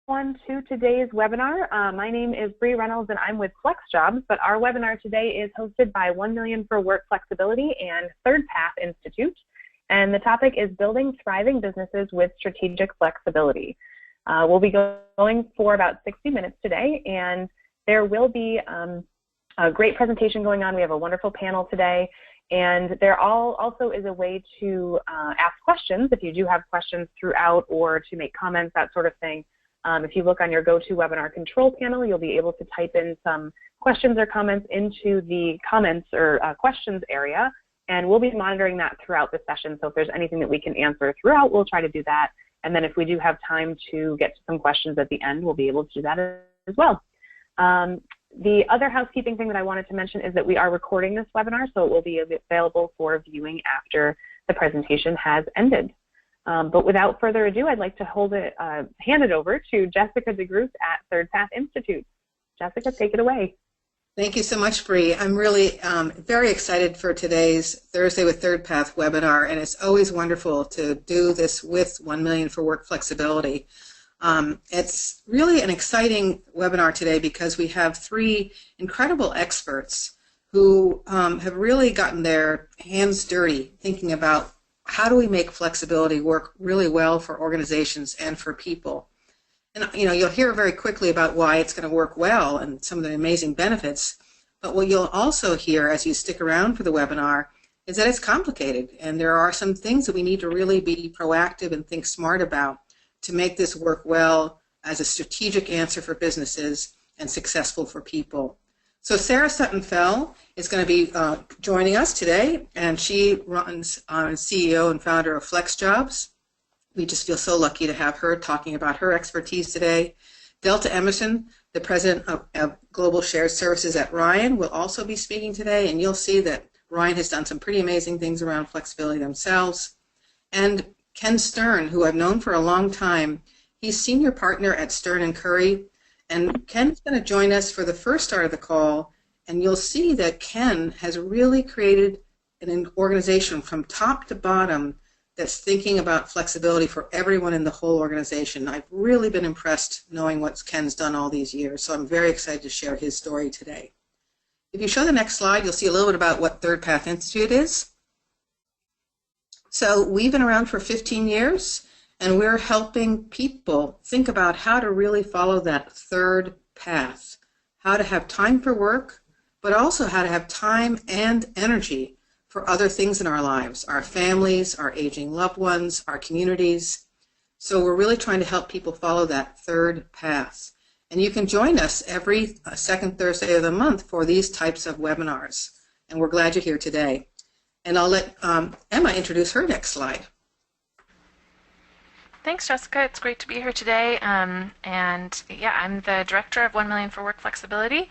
to today's webinar. My name is Bree Reynolds and I'm with Flexjobs, but our webinar today is hosted by 1 Million for Work Flexibility and ThirdPath Institute. And the topic is building thriving businesses with strategic flexibility. We'll be going for about 60 minutes today, and there will be a great presentation going on. We have a wonderful panel today, and there also is a way to ask questions if you do have questions throughout, or to make comments, that sort of thing. If you look on your GoToWebinar control panel, you'll be able to type in some questions or comments into the comments or questions area, and we'll be monitoring that throughout the session. So if there's anything that we can answer throughout, we'll try to do that. And then if we do have time to get to some questions at the end, we'll be able to do that as well. The other housekeeping thing that I wanted to mention is that we are recording this webinar, so it will be available for viewing after the presentation has ended. But without further ado, I'd like to hand it over to Jessica DeGroot at ThirdPath Institute. Jessica, take it away. Thank you so much, Bree. I'm really very excited for today's Thursday with ThirdPath webinar, and it's always wonderful to do this with 1 Million for Work Flexibility. It's really an exciting webinar today because we have 3 incredible experts who have really gotten their hands dirty thinking about how do we make flexibility work really well for organizations and for people. And you'll hear very quickly about why it's going to work well and some of the amazing benefits. But what you'll also hear as you stick around for the webinar is that it's complicated, and there are some things that we need to really be proactive and think smart about to make this work well as a strategic answer for businesses and successful for people. So Sara Sutton Fell is going to be joining us today, and she runs CEO and founder of Flexjobs. We just feel so lucky to have her talking about her expertise today. Delta Emerson, the president of Global Shared Services at Ryan, will also be speaking today, and you'll see that Ryan has done some pretty amazing things around flexibility themselves. And Ken Stern, who I've known for a long time, he's senior partner at Stern & Curry, and Ken's going to join us for the first part of the call, and you'll see that Ken has really created an organization from top to bottom that's thinking about flexibility for everyone in the whole organization. I've really been impressed knowing what Ken's done all these years, so I'm very excited to share his story today. If you show the next slide, you'll see a little bit about what ThirdPath Institute is. So we've been around for 15 years, and we're helping people think about how to really follow that third path, how to have time for work, but also how to have time and energy for other things in our lives, our families, our aging loved ones, our communities. So we're really trying to help people follow that third path. And you can join us every second Thursday of the month for these types of webinars. And we're glad you're here today. And I'll let Emma introduce her next slide. Thanks, Jessica. It's great to be here today. And yeah, I'm the director of 1 Million for Work Flexibility,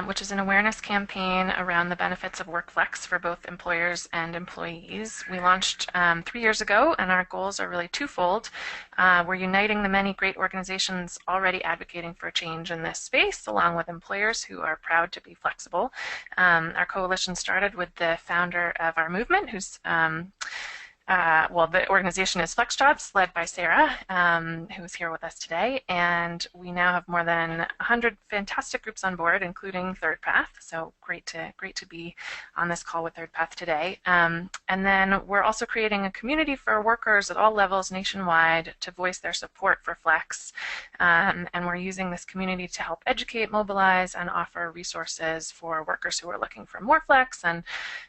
which is an awareness campaign around the benefits of WorkFlex for both employers and employees. We launched 3 years ago, and our goals are really twofold. We're uniting the many great organizations already advocating for change in this space, along with employers who are proud to be flexible. Our coalition started with the founder of our movement, who's the organization is Flexjobs, led by Sara, who's here with us today, and we now have more than 100 fantastic groups on board, including ThirdPath. So great to be on this call with ThirdPath today. And then we're also creating a community for workers at all levels nationwide to voice their support for Flex, and we're using this community to help educate, mobilize, and offer resources for workers who are looking for more Flex, and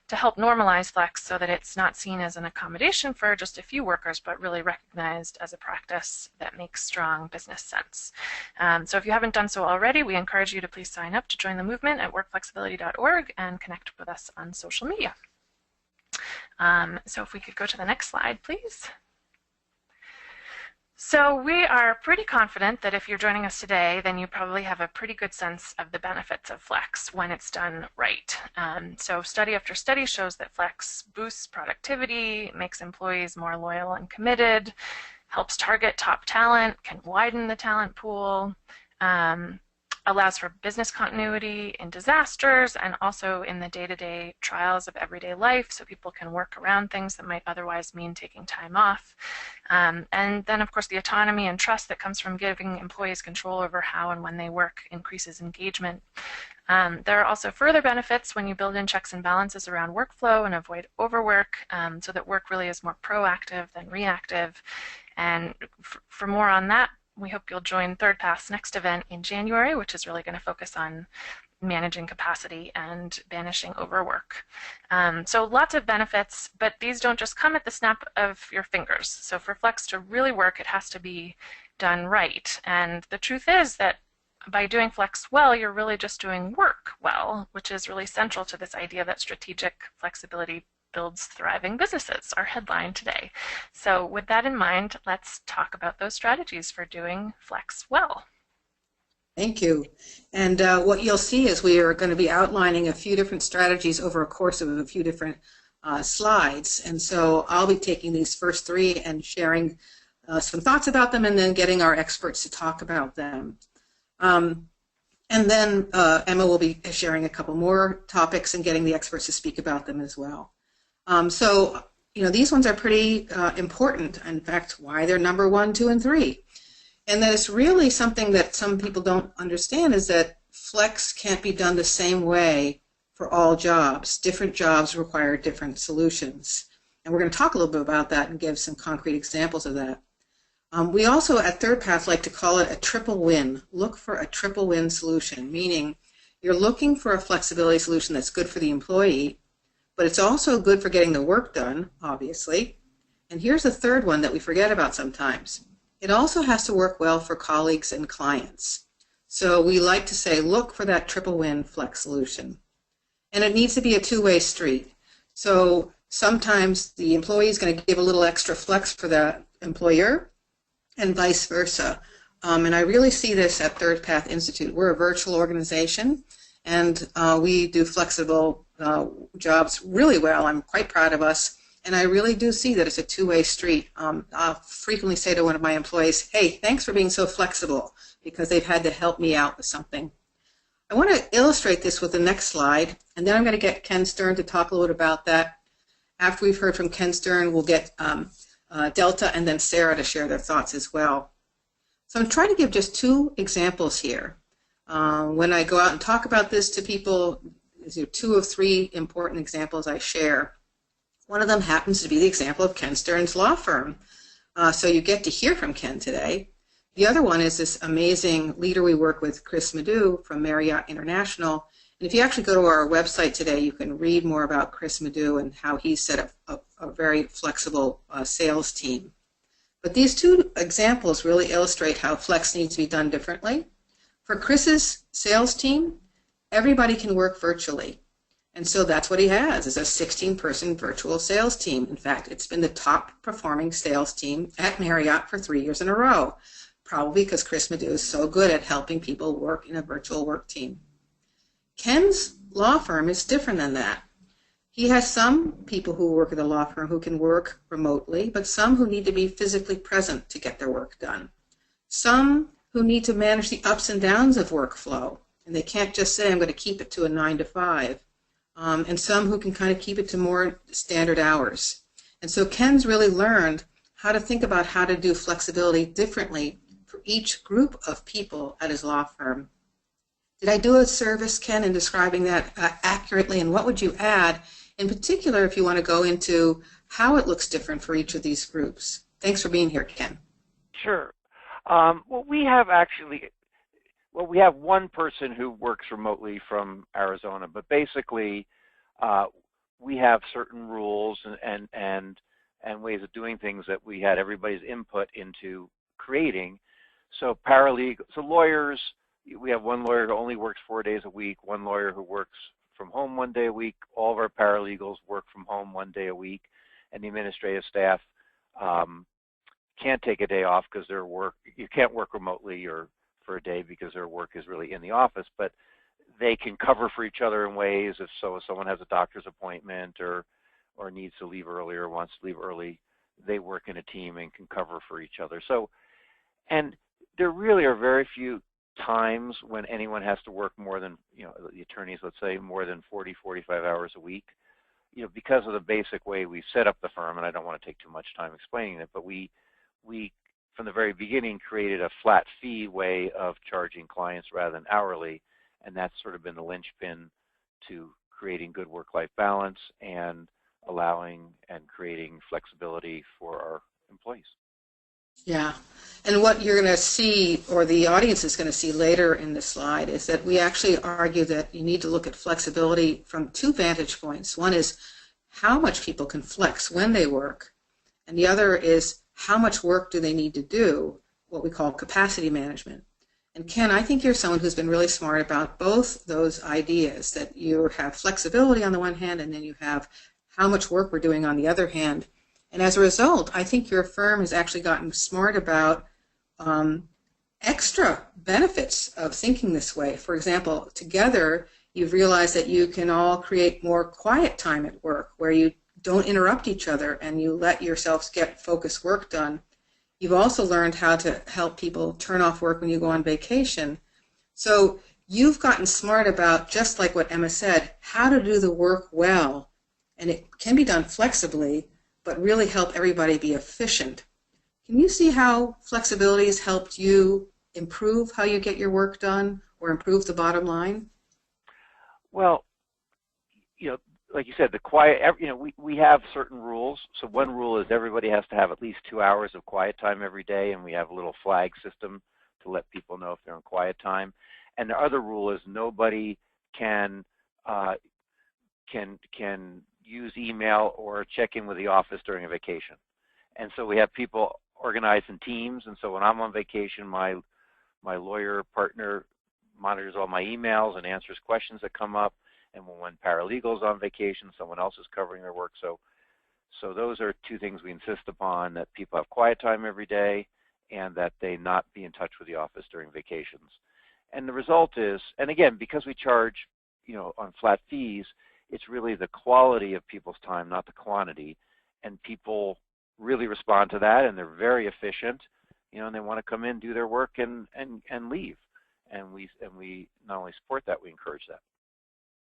to help normalize Flex so that it's not seen as an accommodation for just a few workers, but really recognized as a practice that makes strong business sense. So if you haven't done so already, we encourage you to please sign up to join the movement at workflexibility.org and connect with us on social media. So if we could go to the next slide, please. So we are pretty confident that if you're joining us today, then you probably have a pretty good sense of the benefits of Flex when it's done right. So study after study shows that Flex boosts productivity, makes employees more loyal and committed, helps target top talent, can widen the talent pool, allows for business continuity in disasters and also in the day-to-day trials of everyday life, so people can work around things that might otherwise mean taking time off. And then, of course, the autonomy and trust that comes from giving employees control over how and when they work increases engagement. There are also further benefits when you build in checks and balances around workflow and avoid overwork, so that work really is more proactive than reactive. And for more on that, we hope you'll join ThirdPath's next event in January, which is really going to focus on managing capacity and banishing overwork. So lots of benefits, but these don't just come at the snap of your fingers. So for Flex to really work, it has to be done right. And the truth is that by doing Flex well, you're really just doing work well, which is really central to this idea that strategic flexibility builds thriving businesses, our headline today. So with that in mind, let's talk about those strategies for doing Flex well. Thank you. And what you'll see is we are going to be outlining a few different strategies over a course of a few different slides. And so I'll be taking these first three and sharing some thoughts about them and then getting our experts to talk about them. And then Emma will be sharing a couple more topics and getting the experts to speak about them as well. So, these ones are pretty important. In fact, why they're number 1, 2, and 3. And that it's really something that some people don't understand is that Flex can't be done the same way for all jobs. Different jobs require different solutions. And we're going to talk a little bit about that and give some concrete examples of that. We also at ThirdPath like to call it a triple win. Look for a triple win solution, meaning you're looking for a flexibility solution that's good for the employee, but it's also good for getting the work done, obviously. And here's the third one that we forget about sometimes. It also has to work well for colleagues and clients. So we like to say, look for that triple win Flex solution. And it needs to be a two-way street. So sometimes the employee is going to give a little extra flex for the employer, and vice versa. And I really see this at ThirdPath Institute. We're a virtual organization, and we do flexible jobs really well. I'm quite proud of us, and I really do see that it's a two-way street. I'll frequently say to one of my employees, hey, thanks for being so flexible, because they've had to help me out with something. I want to illustrate this with the next slide, and then I'm going to get Ken Stern to talk a little bit about that. After we've heard from Ken Stern, we'll get Delta and then Sara to share their thoughts as well. So I'm trying to give just 2 examples here. When I go out and talk about this to people, these are 2 of 3 important examples I share. One of them happens to be the example of Ken Stern's law firm. So you get to hear from Ken today. The other one is this amazing leader we work with, Chris Madu from Marriott International. And if you actually go to our website today, you can read more about Chris Madu and how he set up a very flexible sales team. But these 2 examples really illustrate how Flex needs to be done differently. For Chris's sales team, everybody can work virtually. And so that's what he has, is a 16-person virtual sales team. In fact, it's been the top performing sales team at Marriott for 3 years in a row, probably because Chris Madu is so good at helping people work in a virtual work team. Ken's law firm is different than that. He has some people who work at the law firm who can work remotely, but some who need to be physically present to get their work done. Some who need to manage the ups and downs of workflow, and they can't just say, I'm going to keep it to a 9 to 5. And some who can kind of keep it to more standard hours. And so Ken's really learned how to think about how to do flexibility differently for each group of people at his law firm. Did I do a service, Ken, in describing that accurately, and what would you add, in particular, if you want to go into how it looks different for each of these groups? Thanks for being here, Ken. Sure. Well, we have one person who works remotely from Arizona, but basically we have certain rules and ways of doing things that we had everybody's input into creating. So lawyers, we have one lawyer who only works 4 days a week, one lawyer who works from home 1 day a week. All of our paralegals work from home 1 day a week, and the administrative staff can't take a day off because you can't work remotely or for a day because their work is really in the office, but they can cover for each other in ways. If someone has a doctor's appointment or needs to leave early or wants to leave early, they work in a team and can cover for each other. So, and there really are very few times when anyone has to work more than, the attorneys, let's say, more than 40, 45 hours a week. Because of the basic way we set up the firm, and I don't want to take too much time explaining it, but we from the very beginning created a flat fee way of charging clients rather than hourly, and that's sort of been the linchpin to creating good work-life balance and allowing and creating flexibility for our employees. Yeah, and what you're going to see, or the audience is going to see later in the slide, is that we actually argue that you need to look at flexibility from two vantage points. One is how much people can flex when they work, and the other is how much work do they need to do, what we call capacity management. And Ken, I think you're someone who's been really smart about both those ideas, that you have flexibility on the one hand, and then you have how much work we're doing on the other hand. And as a result, I think your firm has actually gotten smart about extra benefits of thinking this way. For example, together, you've realized that you can all create more quiet time at work where you don't interrupt each other and you let yourselves get focused work done. You've also learned how to help people turn off work when you go on vacation. So you've gotten smart about, just like what Emma said, how to do the work well. And it can be done flexibly, but really help everybody be efficient. Can you see how flexibility has helped you improve how you get your work done or improve the bottom line? Well, like you said, the quiet, we have certain rules. So one rule is everybody has to have at least 2 hours of quiet time every day, and we have a little flag system to let people know if they're in quiet time. And the other rule is nobody can use email or check in with the office during a vacation. And so we have people organized in teams, and so when I'm on vacation, my lawyer partner monitors all my emails and answers questions that come up. And when paralegal's on vacation, someone else is covering their work. So those are two things we insist upon, that people have quiet time every day and that they not be in touch with the office during vacations. And the result is, and again, because we charge, on flat fees, it's really the quality of people's time, not the quantity. And people really respond to that, and they're very efficient, and they want to come in, do their work, and leave. And we not only support that, we encourage that.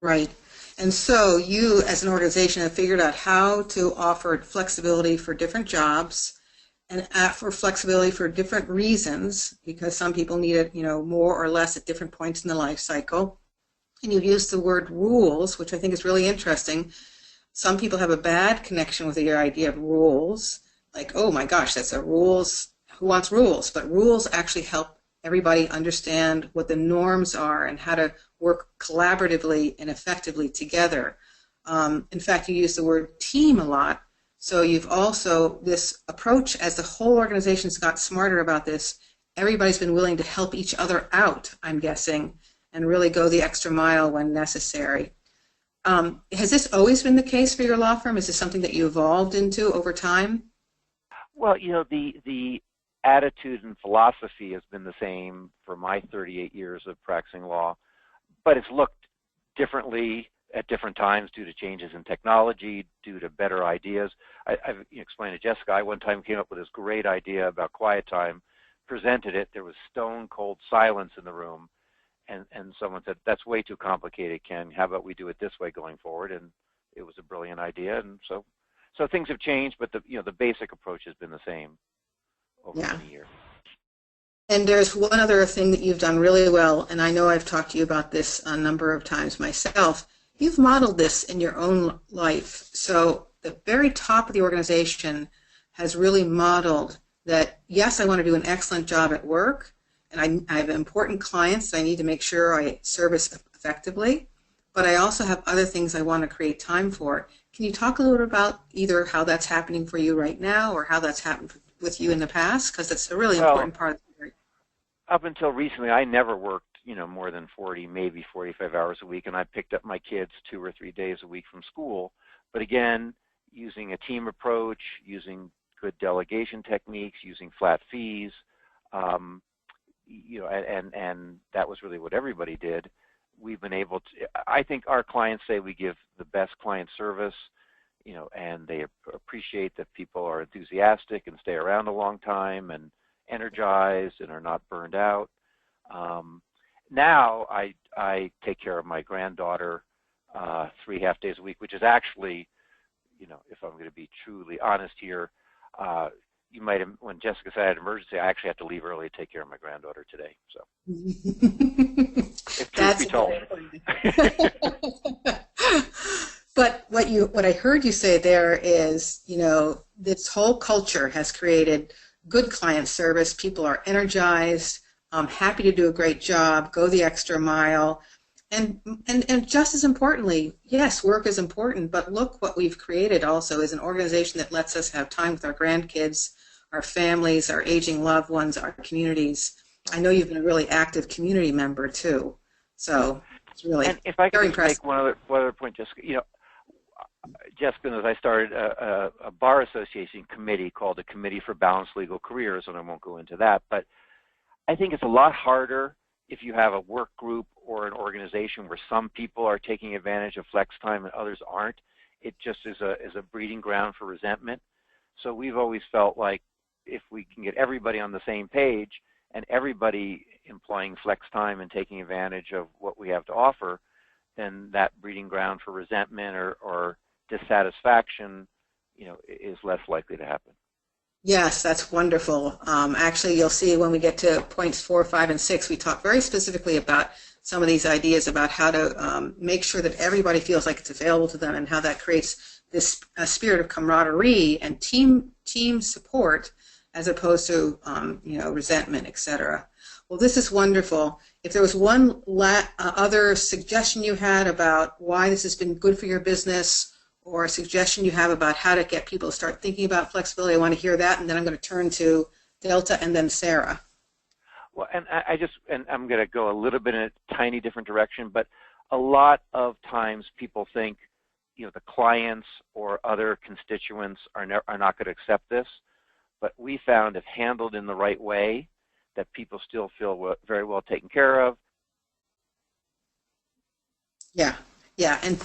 Right. And so you, as an organization, have figured out how to offer flexibility for different jobs and for flexibility for different reasons, because some people need it, more or less at different points in the life cycle. And you've used the word rules, which I think is really interesting. Some people have a bad connection with your idea of rules, like, oh my gosh, that's a rules, who wants rules? But rules actually help everybody understand what the norms are and how to work collaboratively and effectively together. In fact, you use the word team a lot. So you've also, this approach, as the whole organization's got smarter about this, everybody's been willing to help each other out, I'm guessing, and really go the extra mile when necessary. Has this always been the case for your law firm? Is this something that you evolved into over time? Well, the attitude and philosophy has been the same for my 38 years of practicing law, but it's looked differently at different times due to changes in technology, due to better ideas. I've explained to Jessica, I one time came up with this great idea about quiet time, presented it, there was stone cold silence in the room, and someone said, that's way too complicated, Ken, how about we do it this way going forward? And it was a brilliant idea, and so things have changed, but the basic approach has been the same over many years. And there's one other thing that you've done really well, and I know I've talked to you about this a number of times myself. You've modeled this in your own life. So the very top of the organization has really modeled that, yes, I want to do an excellent job at work, and I have important clients that I need to make sure I service effectively, but I also have other things I want to create time for. Can you talk a little bit about either how that's happening for you right now or how that's happened with you in the past? Because that's a really important part of the story. Up until recently, I never worked, more than 40, maybe 45 hours a week, and I picked up my kids 2 or 3 days a week from school. But again, using a team approach, using good delegation techniques, using flat fees, and that was really what everybody did. We've been able to, I think our clients say we give the best client service, and they appreciate that people are enthusiastic and stay around a long time and energized and are not burned out. Now I take care of my granddaughter 3.5 days a week, which is actually, if I'm going to be truly honest here, you might have, when Jessica said I had an emergency, I actually have to leave early to take care of my granddaughter today. So, if truth be told. But what I heard you say there is, this whole culture has created good client service. People are energized, happy to do a great job, go the extra mile. And just as importantly, yes, work is important, but look what we've created also is an organization that lets us have time with our grandkids, our families, our aging loved ones, our communities. I know you've been a really active community member too, so it's really and if I could very just impressive. make one other point, Jessica, Jessica knows I started a bar association committee called the Committee for Balanced Legal Careers, and I won't go into that, but I think it's a lot harder if you have a work group or an organization where some people are taking advantage of flex time and others aren't. It just is a breeding ground for resentment. So we've always felt like if we can get everybody on the same page and everybody employing flex time and taking advantage of what we have to offer, then that breeding ground for resentment or dissatisfaction, is less likely to happen. Yes, that's wonderful. Actually, you'll see when we get to points 4, 5, and 6, we talk very specifically about some of these ideas about how to make sure that everybody feels like it's available to them and how that creates this spirit of camaraderie and team support as opposed to resentment, etc. Well, this is wonderful. If there was one other suggestion you had about why this has been good for your business, or a suggestion you have about how to get people to start thinking about flexibility, I want to hear that, and then I'm going to turn to Delta and then Sarah. Well, and I'm going to go a little bit in a tiny different direction, but a lot of times people think, the clients or other constituents are not going to accept this, but we found if handled in the right way, that people still feel very well taken care of. Yeah, and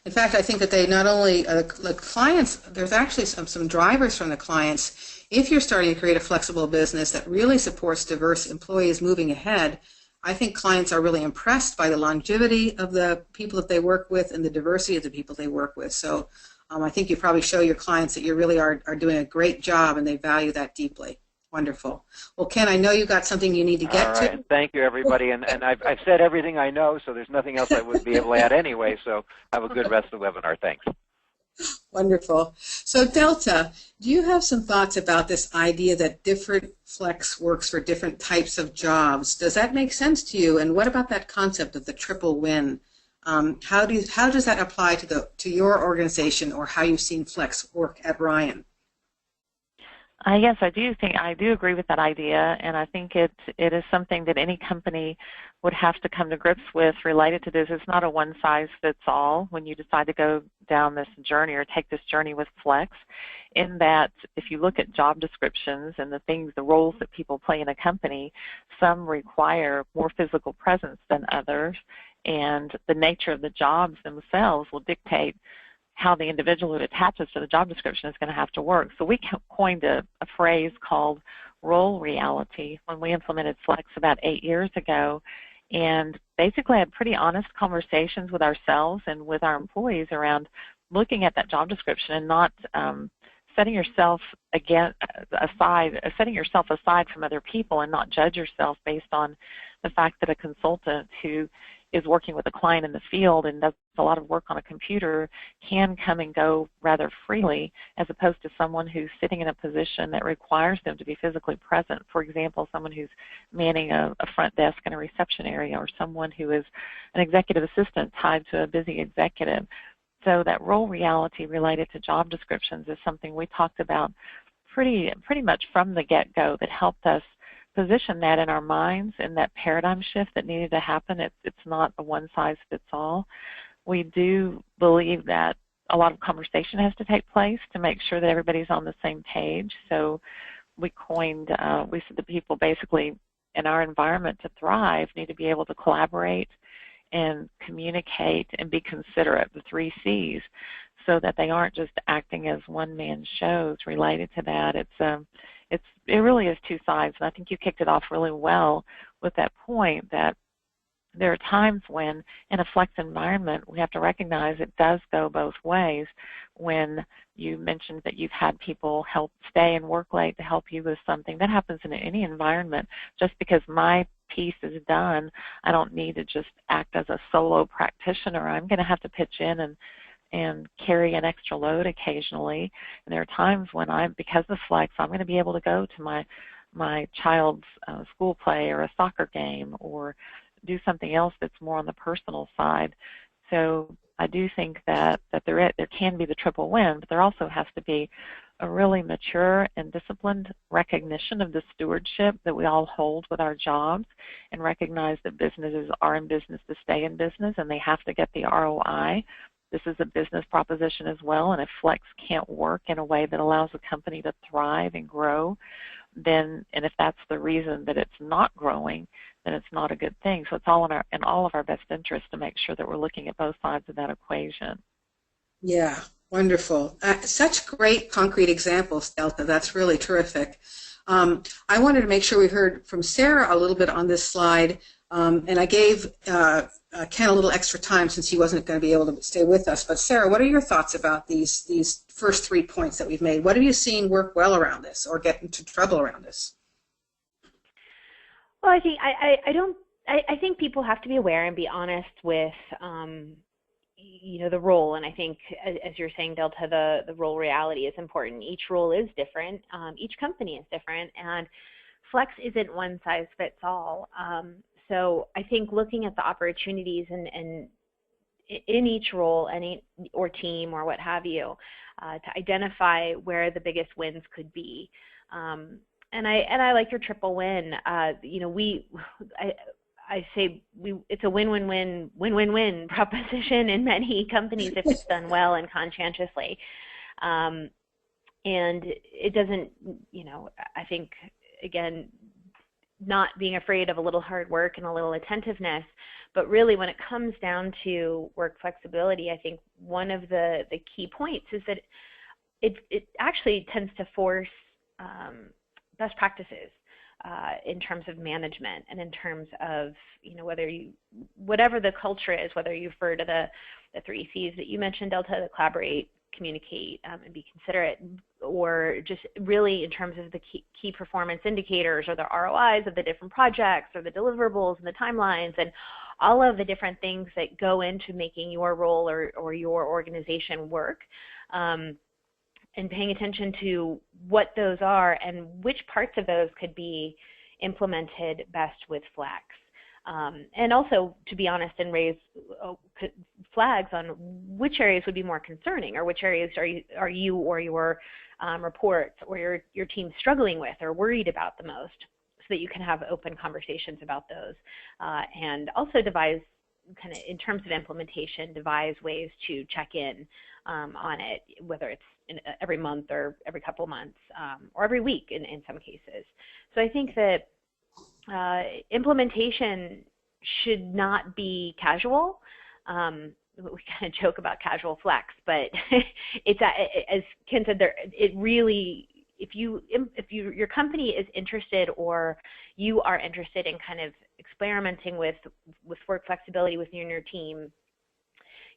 in fact, I think that they not only, the clients, there's actually some drivers from the clients. If you're starting to create a flexible business that really supports diverse employees moving ahead, I think clients are really impressed by the longevity of the people that they work with and the diversity of the people they work with. So I think you probably show your clients that you really are doing a great job and they value that deeply. Wonderful. Well, Ken, I know you got something you need to get to. And thank you, everybody. And I've said everything I know, so there's nothing else I would be able to add anyway. So have a good rest of the webinar. Thanks. Wonderful. So Delta, do you have some thoughts about this idea that different flex works for different types of jobs? Does that make sense to you? And what about that concept of the triple win? How does that apply to your organization or how you've seen flex work at Ryan? Yes, I do agree with that idea, and I think it is something that any company would have to come to grips with related to this. It's not a one-size-fits-all when you decide to go down this journey or take this journey with Flex, in that if you look at job descriptions and the roles that people play in a company, some require more physical presence than others, and the nature of the jobs themselves will dictate how the individual who attaches to the job description is going to have to work. So we coined a phrase called role reality when we implemented Flex about 8 years ago, and basically had pretty honest conversations with ourselves and with our employees around looking at that job description and not setting yourself aside from other people and not judge yourself based on the fact that a consultant who is working with a client in the field and does a lot of work on a computer can come and go rather freely, as opposed to someone who's sitting in a position that requires them to be physically present. For example, someone who's manning a front desk in a reception area, or someone who is an executive assistant tied to a busy executive. So that role reality related to job descriptions is something we talked about pretty much from the get-go that helped us position that in our minds and that paradigm shift that needed to happen. It's not a one-size-fits-all. We do believe that a lot of conversation has to take place to make sure that everybody's on the same page. So we said that people basically in our environment to thrive need to be able to collaborate and communicate and be considerate, the 3 C's, so that they aren't just acting as one-man shows related to that. It really is 2 sides, and I think you kicked it off really well with that point that there are times when, in a flex environment, we have to recognize it does go both ways. When you mentioned that you've had people help stay and work late to help you with something, that happens in any environment. Just because my piece is done, I don't need to just act as a solo practitioner. I'm going to have to pitch in and carry an extra load occasionally. And there are times when because of flex, I'm going to be able to go to my child's school play or a soccer game or do something else that's more on the personal side. So I do think that there can be the triple win, but there also has to be a really mature and disciplined recognition of the stewardship that we all hold with our jobs, and recognize that businesses are in business to stay in business, and they have to get the ROI. This is a business proposition as well, and if flex can't work in a way that allows a company to thrive and grow, and if that's the reason that it's not growing, then it's not a good thing. So it's all in all of our best interest to make sure that we're looking at both sides of that equation. Yeah, wonderful. Such great concrete examples, Delta. That's really terrific. I wanted to make sure we heard from Sara a little bit on this slide, and I gave Ken a little extra time since he wasn't going to be able to stay with us. But Sara, what are your thoughts about these first 3 points that we've made? What have you seen work well around this or get into trouble around this? Well, I think people have to be aware and be honest with the role, and I think, as you're saying, Delta, the role reality is important. Each role is different. Each company is different, and flex isn't one size fits all. So I think looking at the opportunities and in each role, or team or what have you, to identify where the biggest wins could be. And I like your triple win. I say it's a win-win-win proposition in many companies if it's done well and conscientiously. And it doesn't, I think, again, not being afraid of a little hard work and a little attentiveness, but really when it comes down to work flexibility, I think one of the key points is that it actually tends to force best practices in terms of management and in terms of, whatever the culture is, whether you refer to the 3 C's that you mentioned, Delta, the collaborate, communicate, and be considerate, or just really in terms of the key performance indicators or the ROIs of the different projects or the deliverables and the timelines and all of the different things that go into making your role or your organization work. And paying attention to what those are and which parts of those could be implemented best with flex. And also, to be honest, and raise flags on which areas would be more concerning, or which areas are you or your reports or your team struggling with or worried about the most, so that you can have open conversations about those. And also devise, kind of in terms of implementation, devise ways to check in on it, whether it's every month or every couple of months, or every week in some cases. So I think that implementation should not be casual. We kind of joke about casual flex, but it's, as Ken said, it really, if your company is interested, or you are interested in kind of experimenting with work flexibility with you and your team,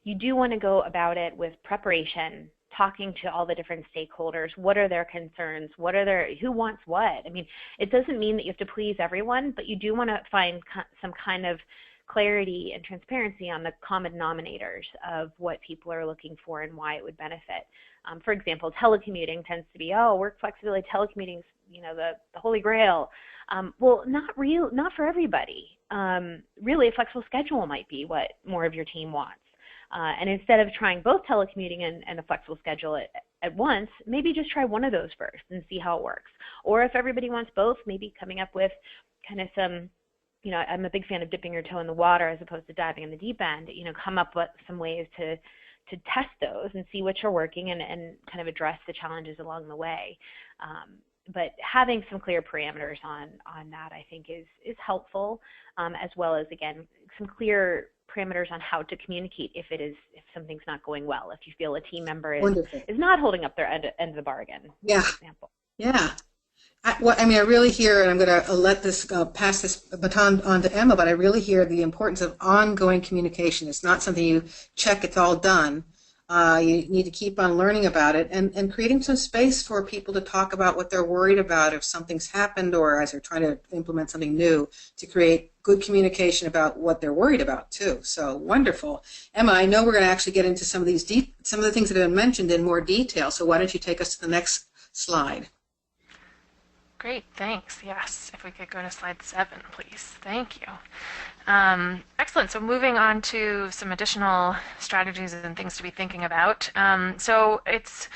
you do want to go about it with preparation, talking to all the different stakeholders. What are their concerns? Who wants what? I mean, it doesn't mean that you have to please everyone, but you do want to find some kind of clarity and transparency on the common denominators of what people are looking for and why it would benefit. For example, telecommuting tends to be, work flexibility, telecommuting's, the holy grail. Well, not for everybody. Really, a flexible schedule might be what more of your team wants. And instead of trying both telecommuting and a flexible schedule at once, maybe just try one of those first and see how it works. Or if everybody wants both, maybe coming up with kind of some, I'm a big fan of dipping your toe in the water as opposed to diving in the deep end, come up with some ways to test those and see which are working and kind of address the challenges along the way. But having some clear parameters on that, I think, is helpful, as well as, again, some clear parameters on how to communicate if something's not going well, if you feel a team member is not holding up their end of the bargain. Yeah. For example. Yeah. I really hear, and I'm going to let this pass this baton on to Emma, but I really hear the importance of ongoing communication. It's not something you check, it's all done. You need to keep on learning about it and creating some space for people to talk about what they're worried about if something's happened or as they're trying to implement something new, to create good communication about what they're worried about too. So wonderful. Emma, I know we're going to actually get into some of these some of the things that have been mentioned in more detail. So why don't you take us to the next slide? Great, thanks. Yes, if we could go to slide 7, please. Thank you. Excellent. So moving on to some additional strategies and things to be thinking about. So it's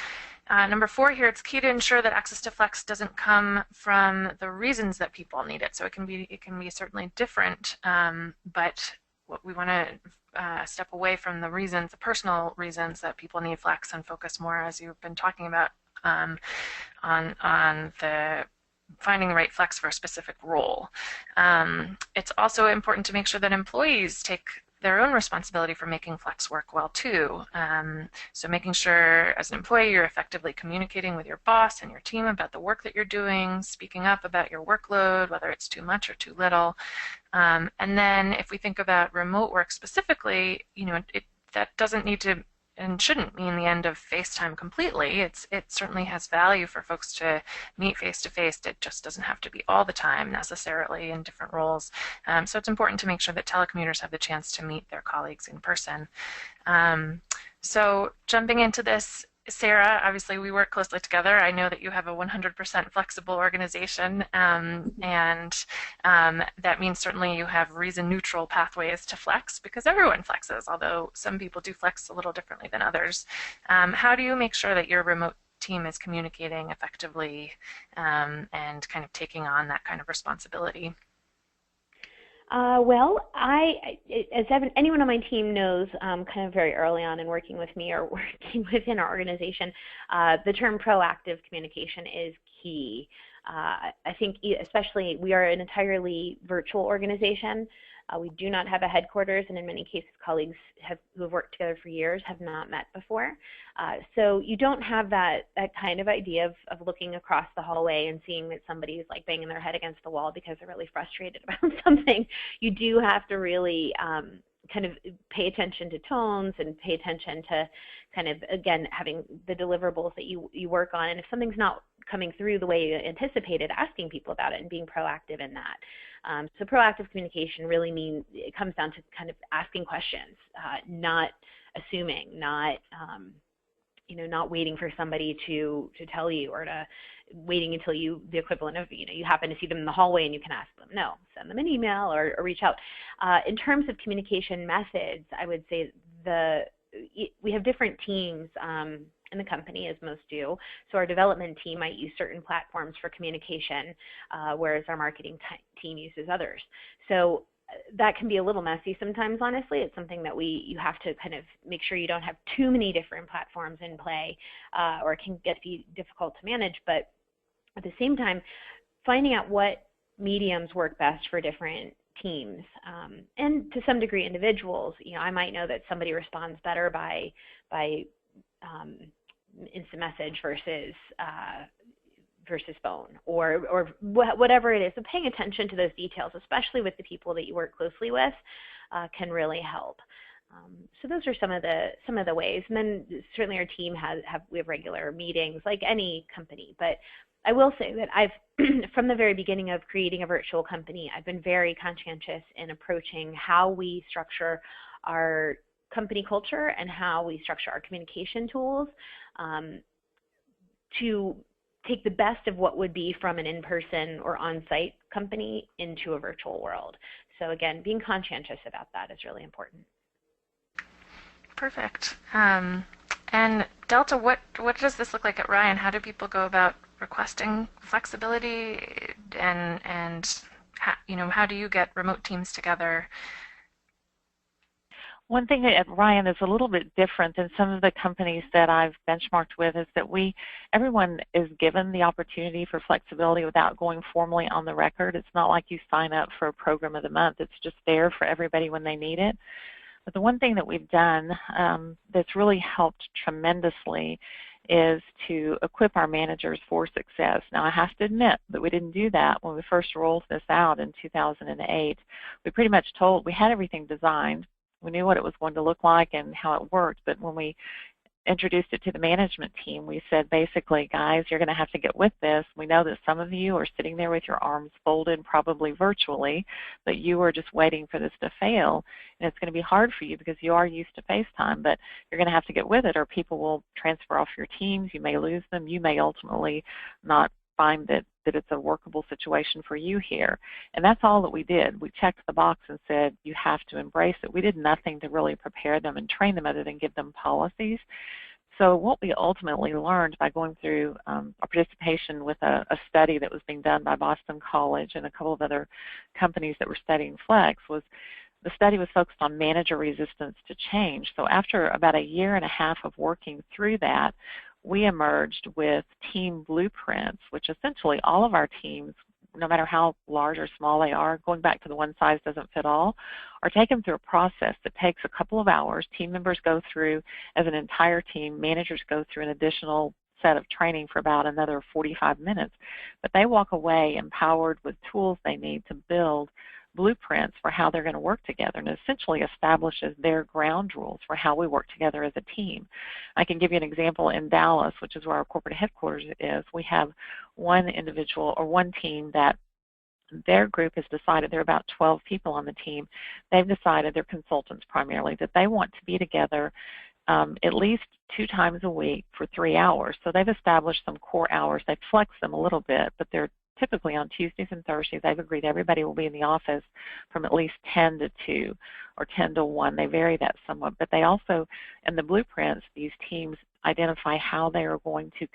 number 4 here. It's key to ensure that access to Flex doesn't come from the reasons that people need it. So it can be certainly different, but what we want to step away from the reasons, the personal reasons that people need Flex, and focus more, as you've been talking about, on the finding the right Flex for a specific role. It's also important to make sure that employees take their own responsibility for making Flex work well too. So making sure as an employee you're effectively communicating with your boss and your team about the work that you're doing, speaking up about your workload, whether it's too much or too little. And then if we think about remote work specifically, that doesn't need to and shouldn't mean the end of FaceTime completely. It certainly has value for folks to meet face-to-face. It just doesn't have to be all the time necessarily in different roles. So it's important to make sure that telecommuters have the chance to meet their colleagues in person. So jumping into this, Sara, obviously we work closely together. I know that you have a 100% flexible organization, and that means certainly you have reason-neutral pathways to flex, because everyone flexes, although some people do flex a little differently than others. How do you make sure that your remote team is communicating effectively and kind of taking on that kind of responsibility? Well, as anyone on my team knows, kind of very early on in working with me or working within our organization, the term proactive communication is key. I think especially we are an entirely virtual organization. We do not have a headquarters, and in many cases colleagues who have worked together for years have not met before. So you don't have that kind of idea of looking across the hallway and seeing that somebody is like banging their head against the wall because they're really frustrated about something. You do have to really kind of pay attention to tones and pay attention to kind of, again, having the deliverables that you work on. And if something's not coming through the way you anticipated, asking people about it and being proactive in that. So proactive communication really means it comes down to kind of asking questions, not assuming, not not waiting for somebody to tell you, or to waiting until the equivalent of you happen to see them in the hallway and you can ask them. No, send them an email or reach out. In terms of communication methods, I would say we have different teams in the company, as most do. So our development team might use certain platforms for communication, whereas our marketing team uses others. So that can be a little messy sometimes, honestly. It's something that you have to kind of make sure you don't have too many different platforms in play, or it can get to be difficult to manage. But at the same time, finding out what mediums work best for different teams, and to some degree individuals. I might know that somebody responds better by instant message versus phone, or whatever it is. So paying attention to those details, especially with the people that you work closely with, can really help. So those are some of the ways. And then certainly our team we have regular meetings like any company. But I will say that from the very beginning of creating a virtual company, I've been very conscientious in approaching how we structure our company culture and how we structure our communication tools to take the best of what would be from an in-person or on-site company into a virtual world. So again, being conscientious about that is really important. Perfect. And Delta, what does this look like at Ryan? How do people go about requesting flexibility, and how do you get remote teams together? One thing at Ryan is a little bit different than some of the companies that I've benchmarked with is that everyone is given the opportunity for flexibility without going formally on the record. It's not like you sign up for a program of the month. It's just there for everybody when they need it. But the one thing that we've done that's really helped tremendously is to equip our managers for success. Now, I have to admit that we didn't do that when we first rolled this out in 2008. We pretty much we had everything designed. We knew what it was going to look like and how it worked, but when we introduced it to the management team, we said, basically, guys, you're going to have to get with this. We know that some of you are sitting there with your arms folded, probably virtually, but you are just waiting for this to fail, and it's going to be hard for you because you are used to FaceTime, but you're going to have to get with it or people will transfer off your teams. You may lose them. You may ultimately not find that it's a workable situation for you here. And that's all that we did. We checked the box and said, you have to embrace it. We did nothing to really prepare them and train them other than give them policies. So what we ultimately learned by going through our participation with a study that was being done by Boston College and a couple of other companies that were studying Flex was the study was focused on manager resistance to change. So after about a year and a half of working through that, we emerged with team blueprints, which essentially all of our teams, no matter how large or small they are, going back to the one size doesn't fit all, are taken through a process that takes a couple of hours. Team members go through as an entire team. Managers go through an additional set of training for about another 45 minutes. But they walk away empowered with tools they need to build blueprints for how they're going to work together, and essentially establishes their ground rules for how we work together as a team. I can give you an example in Dallas, which is where our corporate headquarters is. We have one individual or one team that their group has decided, there are about 12 people on the team, they've decided, they're consultants primarily, that they want to be together at least 2 times a week for 3 hours. So they've established some core hours. They've flexed them a little bit, but they're typically on Tuesdays and Thursdays. They've agreed everybody will be in the office from at least 10 to 2 or 10 to 1. They vary that somewhat, but they also, in the blueprints, these teams identify how they are going to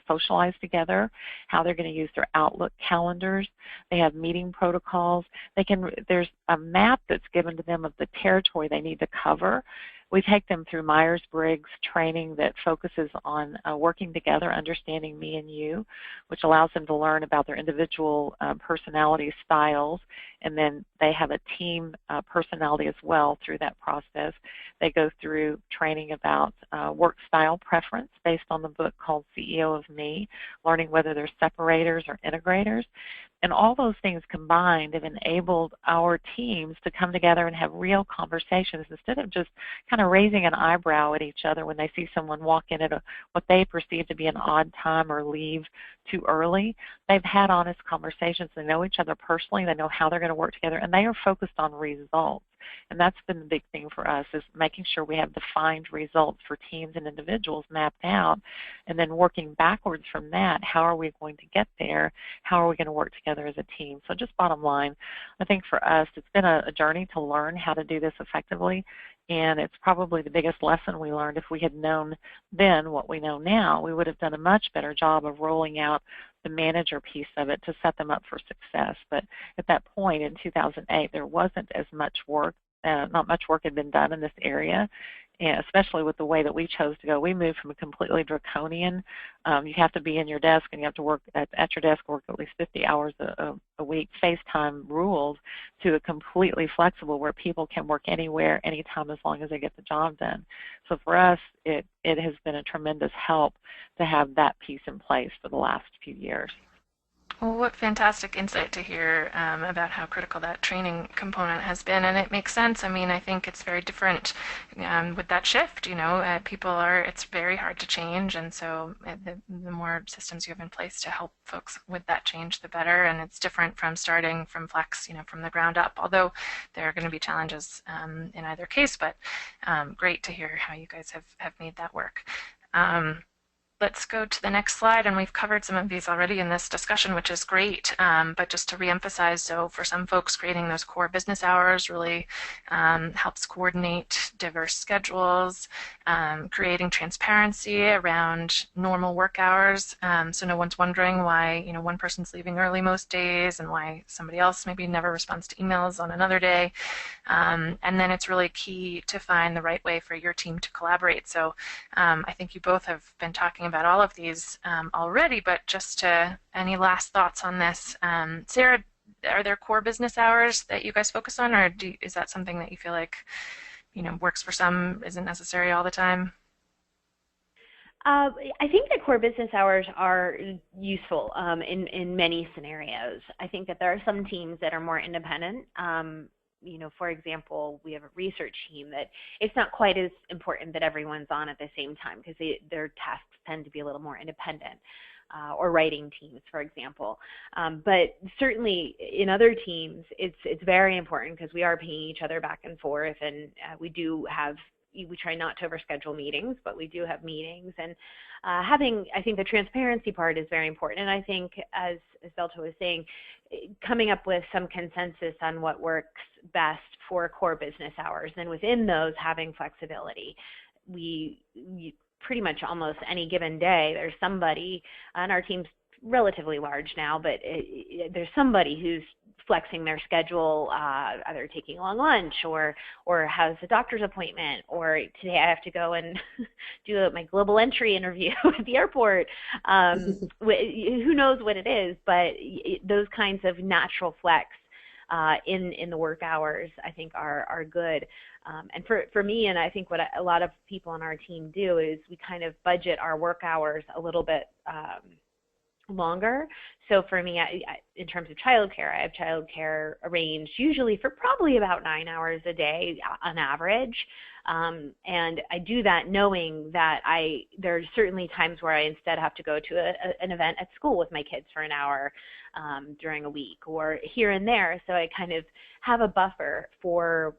socialize together, how they're going to use their Outlook calendars. They have meeting protocols. There's a map that's given to them of the territory they need to cover. We take them through Myers-Briggs training that focuses on working together, understanding me and you, which allows them to learn about their individual personality styles, and then they have a team personality as well through that process. They go through training about work style preference based on the book called CEO of Me, learning whether they're separators or integrators. And all those things combined have enabled our teams to come together and have real conversations instead of just kind of raising an eyebrow at each other when they see someone walk in at what they perceive to be an odd time or leave too early. They've had honest conversations. They know each other personally. They know how they're going to work together, and they are focused on results. And that's been the big thing for us, is making sure we have defined results for teams and individuals mapped out, and then working backwards from that. How are we going to get there? How are we going to work together as a team? So just bottom line, I think for us, it's been a journey to learn how to do this effectively, and it's probably the biggest lesson we learned. If we had known then what we know now, we would have done a much better job of rolling out the manager piece of it to set them up for success. But at that point in 2008, there wasn't as much work, not much work had been done in this area, and especially with the way that we chose to go. We moved from a completely draconian, you have to be in your desk and you have to work at your desk, work at least 50 hours a week, FaceTime rules, to a completely flexible where people can work anywhere, anytime, as long as they get the job done. So for us, it has been a tremendous help to have that piece in place for the last few years. Well, what fantastic insight to hear about how critical that training component has been, and it makes sense. I mean, I think it's very different with that shift. You know, it's very hard to change, and so the more systems you have in place to help folks with that change, the better. And it's different from starting from Flex, from the ground up. Although there are going to be challenges in either case, but great to hear how you guys have made that work. Let's go to the next slide, and we've covered some of these already in this discussion, which is great, but just to reemphasize, so for some folks, creating those core business hours really helps coordinate diverse schedules, creating transparency around normal work hours, so no one's wondering why one person's leaving early most days and why somebody else maybe never responds to emails on another day, and then it's really key to find the right way for your team to collaborate. So I think you both have been talking about all of these already, but just any last thoughts on this? Sarah, are there core business hours that you guys focus on, or is that something that you feel like works for some, isn't necessary all the time? I think that core business hours are useful in many scenarios. I think that there are some teams that are more independent. For example, we have a research team that it's not quite as important that everyone's on at the same time because their tasks tend to be a little more independent. Or writing teams, for example. But certainly in other teams, it's very important because we are pinging each other back and forth, and we try not to overschedule meetings, but we do have meetings. And I think the transparency part is very important. And I think, as Delta was saying, coming up with some consensus on what works best for core business hours, and within those having flexibility. We pretty much almost any given day, there's somebody, and our team's relatively large now, but there's somebody who's flexing their schedule, either taking a long lunch or has a doctor's appointment, or today I have to go and do my global entry interview at the airport. Who knows what it is, but those kinds of natural flex in the work hours, I think are good. And for me, and I think what a lot of people on our team do, is we kind of budget our work hours a little bit longer. So for me, in terms of childcare, I have childcare arranged usually for probably about 9 hours a day on average. And I do that knowing that there are certainly times where I instead have to go to an event at school with my kids for an hour during a week, or here and there. So I kind of have a buffer for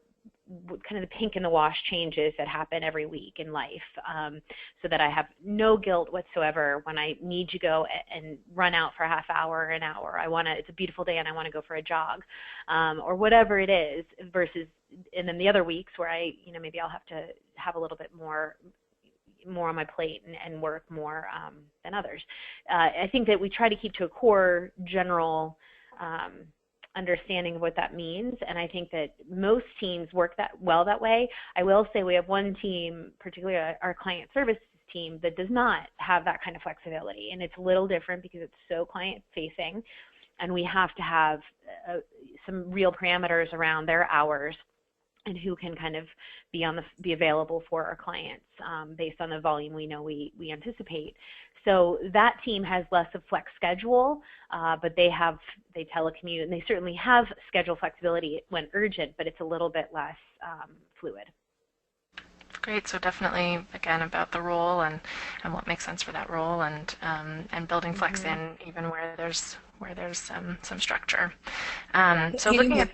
kind of the pink in the wash changes that happen every week in life, so that I have no guilt whatsoever when I need to go and run out for a half hour, an hour. It's a beautiful day and I want to go for a jog, or whatever it is, versus, and then the other weeks where maybe I'll have to have a little bit more on my plate and work more than others. I think that we try to keep to a core general understanding of what that means, and I think that most teams work that way. I will say we have one team, particularly our client services team, that does not have that kind of flexibility, and it's a little different because it's so client facing, and we have to have some real parameters around their hours and who can kind of be available for our clients based on the volume we know we anticipate. So that team has less of flex schedule, but they telecommute, and they certainly have schedule flexibility when urgent, but it's a little bit less fluid. Great. So definitely, again, about the role and what makes sense for that role, and building flex in even where there's some structure. So looking at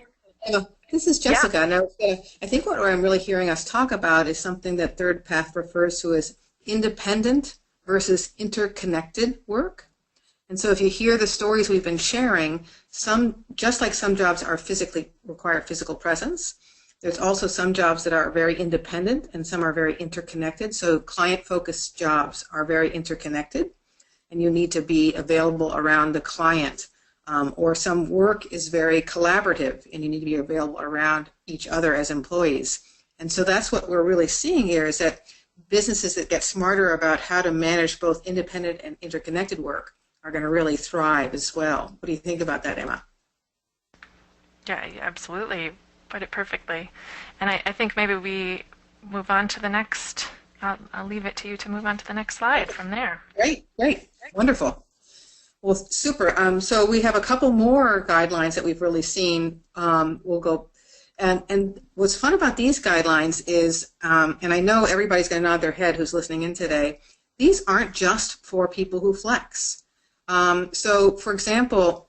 this is Jessica. Yeah. Now, I think what I'm really hearing us talk about is something that ThirdPath refers to as independent versus interconnected work. And so if you hear the stories we've been sharing, just like some jobs require physical presence, there's also some jobs that are very independent and some are very interconnected. So client-focused jobs are very interconnected, and you need to be available around the client. Or some work is very collaborative, and you need to be available around each other as employees. And so that's what we're really seeing here, is that businesses that get smarter about how to manage both independent and interconnected work are going to really thrive as well. What do you think about that, Emma? Yeah, absolutely. Put it perfectly. And I think maybe we move on to the next. I'll leave it to you to move on to the next slide from there. Great. Wonderful. Well, super. So we have a couple more guidelines that we've really seen. We'll go. And what's fun about these guidelines is, and I know everybody's going to nod their head who's listening in today, these aren't just for people who flex. So, for example,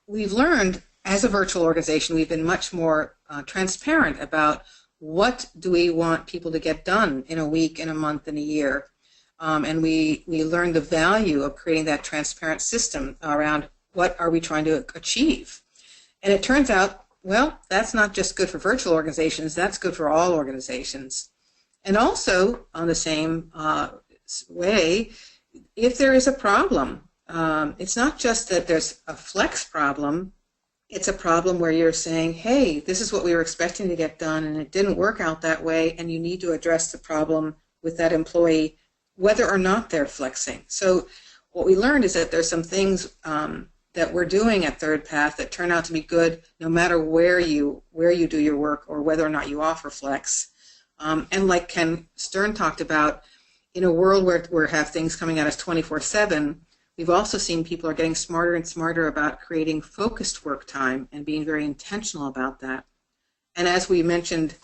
we've learned as a virtual organization, we've been much more transparent about what do we want people to get done in a week, in a month, in a year. And we learned the value of creating that transparent system around what are we trying to achieve. And it turns out, well, that's not just good for virtual organizations, that's good for all organizations. And also, on the same way, if there is a problem, it's not just that there's a flex problem, it's a problem where you're saying, hey, this is what we were expecting to get done and it didn't work out that way, and you need to address the problem with that employee, whether or not they're flexing. So what we learned is that there's some things that we're doing at ThirdPath that turn out to be good no matter where you do your work or whether or not you offer flex. And like Ken Stern talked about, in a world where we have things coming at us 24/7, we've also seen people are getting smarter and smarter about creating focused work time and being very intentional about that. And as we mentioned,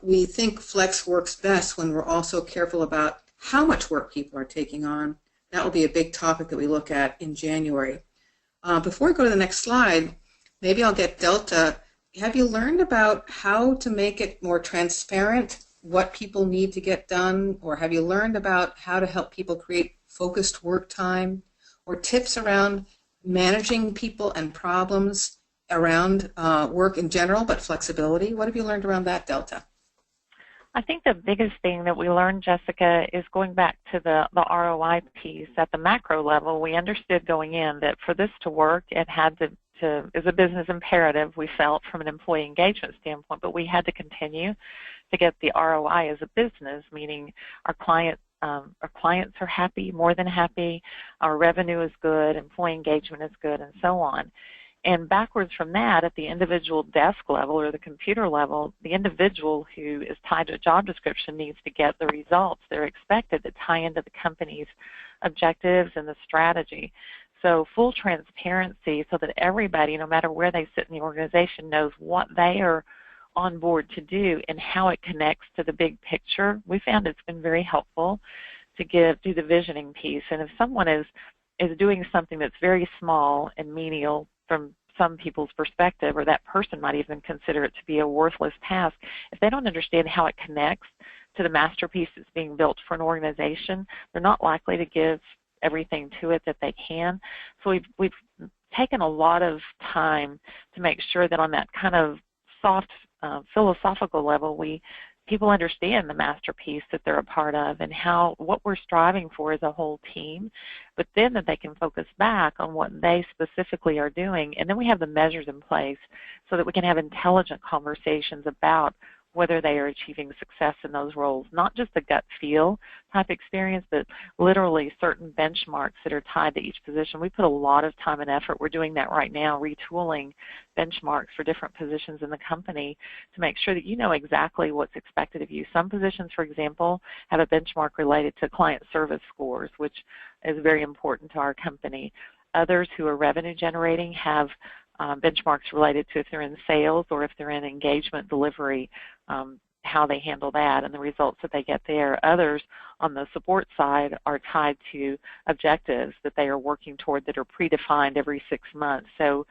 we think flex works best when we're also careful about how much work people are taking on. That will be a big topic that we look at in January. Before we go to the next slide, maybe I'll get Delta. Have you learned about how to make it more transparent, what people need to get done, or have you learned about how to help people create focused work time, or tips around managing people and problems around work in general, but flexibility? What have you learned around that, Delta? I think the biggest thing that we learned, Jessica, is going back to the ROI piece. At the macro level, we understood going in that for this to work, it had to is a business imperative, we felt, from an employee engagement standpoint, but we had to continue to get the ROI as a business, meaning our clients are happy, more than happy, our revenue is good, employee engagement is good, and so on. And backwards from that, at the individual desk level or the computer level, the individual who is tied to a job description needs to get the results they're expected that tie into the company's objectives and the strategy. So full transparency so that everybody, no matter where they sit in the organization, knows what they are on board to do and how it connects to the big picture. We found it's been very helpful to do the visioning piece. And if someone is doing something that's very small and menial from some people's perspective, or that person might even consider it to be a worthless task, if they don't understand how it connects to the masterpiece that's being built for an organization, they're not likely to give everything to it that they can. So we've taken a lot of time to make sure that on that kind of soft philosophical level, people understand the masterpiece that they're a part of and what we're striving for as a whole team, but then that they can focus back on what they specifically are doing. And then we have the measures in place so that we can have intelligent conversations about whether they are achieving success in those roles, not just a gut feel type experience, but literally certain benchmarks that are tied to each position. We put a lot of time and effort. We're doing that right now, retooling benchmarks for different positions in the company to make sure that you know exactly what's expected of you. Some positions, for example, have a benchmark related to client service scores, which is very important to our company. Others who are revenue generating have benchmarks related to if they're in sales or if they're in engagement delivery, how they handle that and the results that they get there. Others on the support side are tied to objectives that they are working toward that are predefined every 6 months. So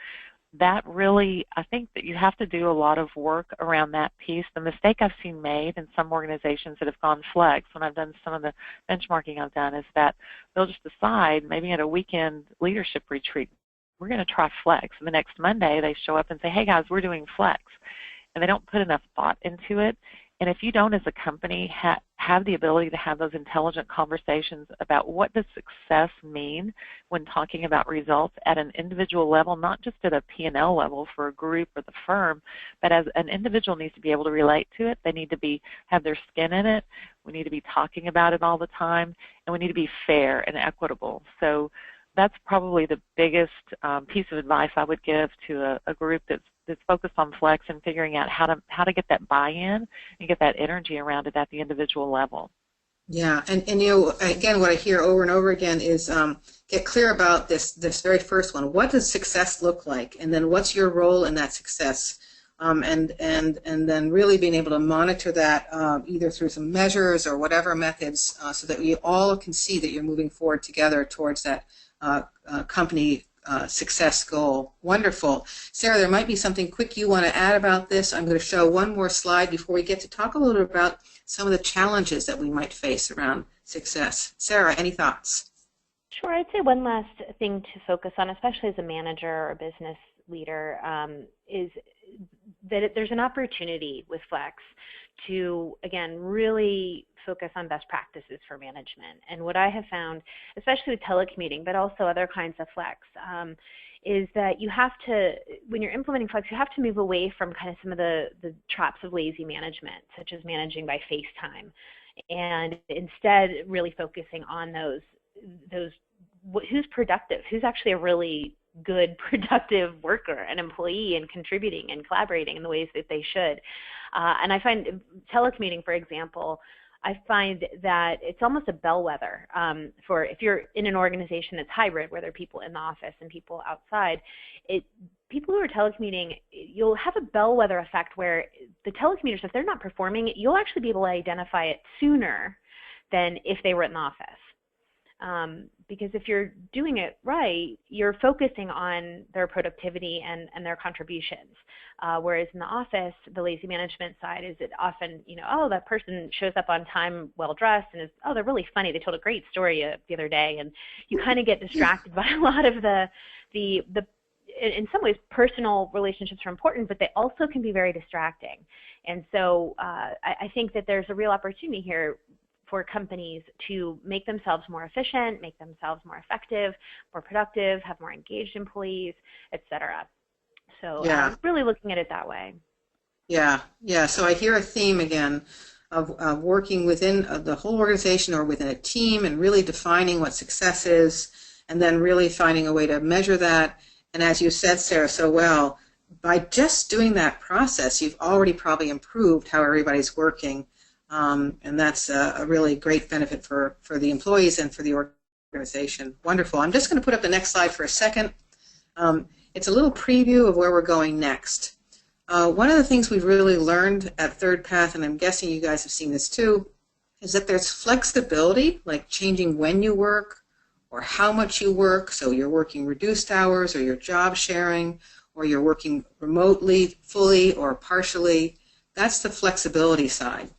that really, I think that you have to do a lot of work around that piece. The mistake I've seen made in some organizations that have gone flex, when I've done some of the benchmarking I've done, is that they'll just decide, maybe at a weekend leadership retreat, we're going to try flex. And the next Monday they show up and say, hey guys, we're doing flex. And they don't put enough thought into it. And if you don't, as a company, have the ability to have those intelligent conversations about what does success mean when talking about results at an individual level, not just at a P&L level for a group or the firm, but as an individual needs to be able to relate to it. They need to have their skin in it. We need to be talking about it all the time, and we need to be fair and equitable. So that's probably the biggest piece of advice I would give to a group that's focused on flex and figuring out how to get that buy-in and get that energy around it at the individual level. Yeah, and again, what I hear over and over again is get clear about this very first one. What does success look like, and then what's your role in that success? And then really being able to monitor that either through some measures or whatever methods, so that we all can see that you're moving forward together towards that company success goal. Wonderful. Sarah, there might be something quick you want to add about this. I'm going to show one more slide before we get to talk a little bit about some of the challenges that we might face around success. Sarah, any thoughts? Sure. I'd say one last thing to focus on, especially as a manager or a business leader, is that there's an opportunity with Flex to, again, really focus on best practices for management. And what I have found, especially with telecommuting, but also other kinds of Flex, is that you have to, when you're implementing Flex, you have to move away from kind of some of the traps of lazy management, such as managing by FaceTime, and instead really focusing on those who's productive, who's actually a really good, productive worker, an employee, and contributing and collaborating in the ways that they should. And I find telecommuting, for example, I find that it's almost a bellwether for if you're in an organization that's hybrid, where there are people in the office and people outside. People who are telecommuting, you'll have a bellwether effect where the telecommuters, if they're not performing, you'll actually be able to identify it sooner than if they were in the office. Because if you're doing it right, you're focusing on their productivity and their contributions. Whereas in the office, the lazy management side is it often, oh, that person shows up on time, well dressed, and oh, they're really funny. They told a great story the other day, and you kind of get distracted by a lot of the in some ways, personal relationships are important, but they also can be very distracting. And so I think that there's a real opportunity here for companies to make themselves more efficient, make themselves more effective, more productive, have more engaged employees, et cetera. So really looking at it that way. Yeah. So I hear a theme again of working within the whole organization or within a team and really defining what success is, and then really finding a way to measure that. And as you said, Sarah, so well, by just doing that process, you've already probably improved how everybody's working. And that's a really great benefit for the employees and for the organization. Wonderful. I'm just going to put up the next slide for a second. It's a little preview of where we're going next. One of the things we've really learned at ThirdPath, and I'm guessing you guys have seen this too, is that there's flexibility, like changing when you work or how much you work. So you're working reduced hours, or you're job sharing, or you're working remotely, fully or partially. That's the flexibility side.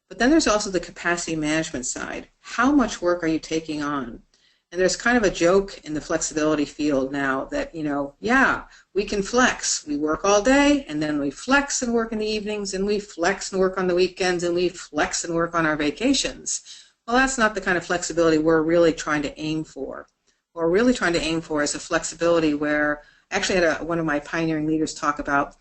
But then there's also the capacity management side. How much work are you taking on? And there's kind of a joke in the flexibility field now that, we can flex. We work all day, and then we flex and work in the evenings, and we flex and work on the weekends, and we flex and work on our vacations. Well, that's not the kind of flexibility we're really trying to aim for. What we're really trying to aim for is a flexibility where, I actually had one of my pioneering leaders talk about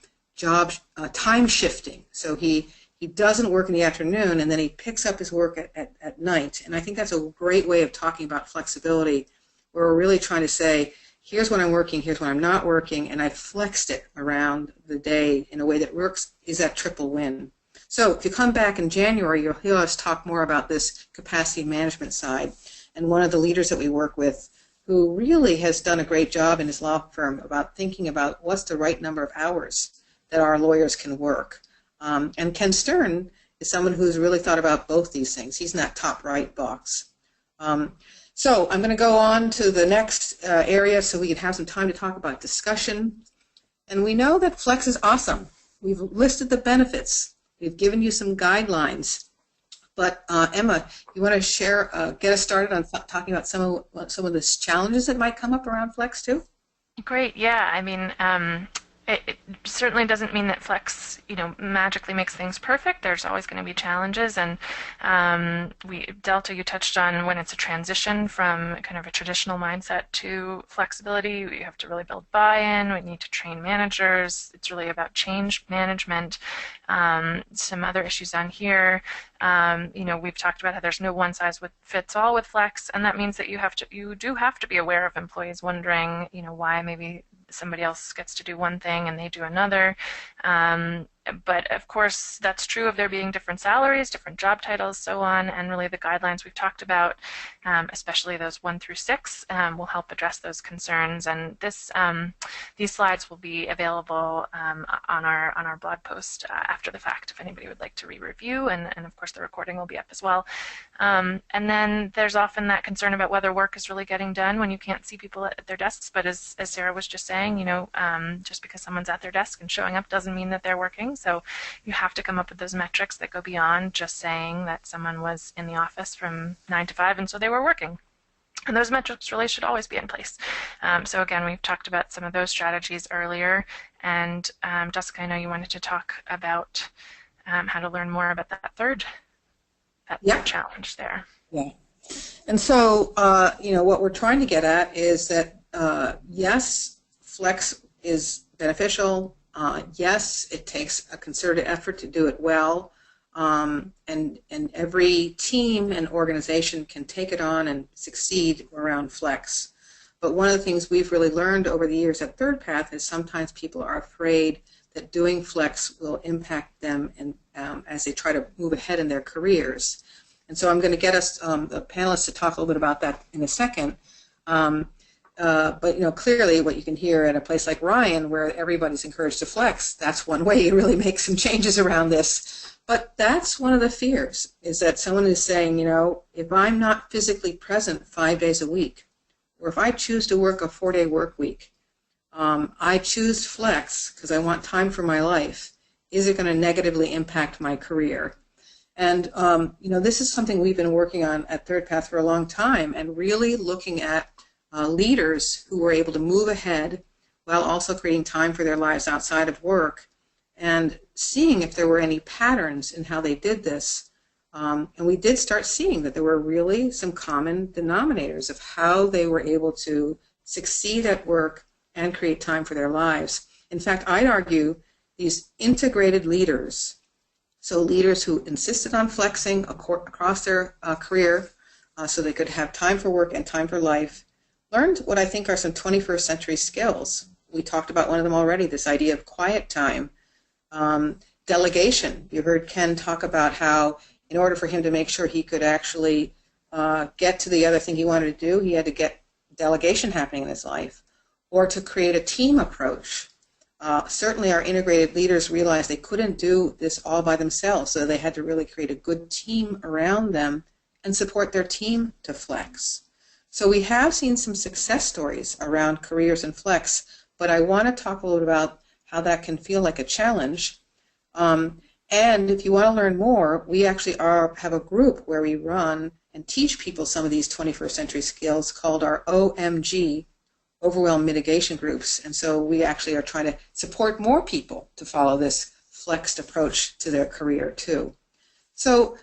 time shifting. So he doesn't work in the afternoon, and then he picks up his work at night. And I think that's a great way of talking about flexibility, where we're really trying to say, here's when I'm working, here's when I'm not working, and I flexed it around the day in a way that works, is that triple win. So if you come back in January, you'll hear us talk more about this capacity management side. And one of the leaders that we work with, who really has done a great job in his law firm about thinking about what's the right number of hours that our lawyers can work. And Ken Stern is someone who's really thought about both these things. He's in that top right box. So I'm going to go on to the next area so we can have some time to talk about discussion. And we know that Flex is awesome. We've listed the benefits. We've given you some guidelines. But Emma, you want to share, get us started on talking about some of the challenges that might come up around Flex too? Great. Yeah. I mean, it certainly doesn't mean that Flex, magically makes things perfect. There's always going to be challenges, and Delta, you touched on when it's a transition from kind of a traditional mindset to flexibility. You have to really build buy-in. We need to train managers. It's really about change management. Some other issues on here. We've talked about how there's no one size fits all with Flex, and that means that you do have to be aware of employees wondering, why maybe somebody else gets to do one thing and they do another. But of course, that's true of there being different salaries, different job titles, so on, and really the guidelines we've talked about, especially those 1 through 6, will help address those concerns. And these slides will be available on our blog post after the fact if anybody would like to re-review, and of course the recording will be up as well. And then there's often that concern about whether work is really getting done when you can't see people at their desks. But as Sarah was just saying, just because someone's at their desk and showing up doesn't mean that they're working. So you have to come up with those metrics that go beyond just saying that someone was in the office from 9 to 5 and so they were working. And those metrics really should always be in place. So again, we've talked about some of those strategies earlier. And Jessica, I know you wanted to talk about how to learn more about that third challenge there. Yeah. And so, what we're trying to get at is that, yes, Flex is beneficial. Yes, it takes a concerted effort to do it well, and every team and organization can take it on and succeed around Flex. But one of the things we've really learned over the years at ThirdPath is sometimes people are afraid that doing Flex will impact them as they try to move ahead in their careers. And so I'm going to get us, the panelists, to talk a little bit about that in a second. But clearly what you can hear at a place like Ryan, where everybody's encouraged to flex, that's one way you really make some changes around this. But that's one of the fears, is that someone is saying, if I'm not physically present 5 days a week, or if I choose to work a 4-day work week, I choose flex because I want time for my life, is it going to negatively impact my career? And, this is something we've been working on at ThirdPath for a long time, and really looking at leaders who were able to move ahead while also creating time for their lives outside of work, and seeing if there were any patterns in how they did this. And we did start seeing that there were really some common denominators of how they were able to succeed at work and create time for their lives. In fact, I'd argue these integrated leaders, so leaders who insisted on flexing across their career so they could have time for work and time for life, learned what I think are some 21st century skills. We talked about one of them already, this idea of quiet time. Delegation. You heard Ken talk about how in order for him to make sure he could actually get to the other thing he wanted to do, he had to get delegation happening in his life, or to create a team approach. Certainly our integrated leaders realized they couldn't do this all by themselves, so they had to really create a good team around them and support their team to flex. So we have seen some success stories around careers and flex, but I want to talk a little about how that can feel like a challenge. And if you want to learn more, we actually have a group where we run and teach people some of these 21st century skills called our OMG, Overwhelm Mitigation Groups. And so we actually are trying to support more people to follow this flexed approach to their career too. So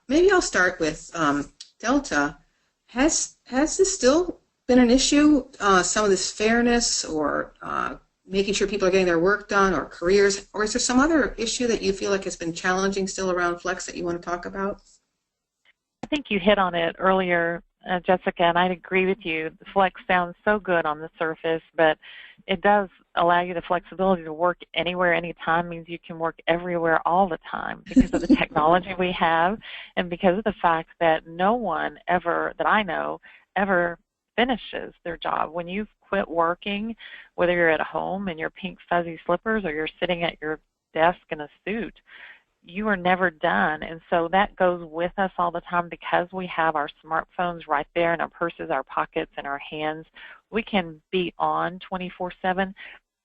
maybe I'll start with Delta. Has this still been an issue, some of this fairness or making sure people are getting their work done or careers, or is there some other issue that you feel like has been challenging still around flex that you want to talk about? I think you hit on it earlier, Jessica, and I'd agree with you. The flex sounds so good on the surface, but it does allow you the flexibility to work anywhere, anytime, means you can work everywhere all the time because of the technology we have and because of the fact that no one ever, that I know, ever finishes their job. When you've quit working, whether you're at home in your pink fuzzy slippers or you're sitting at your desk in a suit, you are never done. And so that goes with us all the time because we have our smartphones right there in our purses, our pockets, and our hands. We can be on 24/7.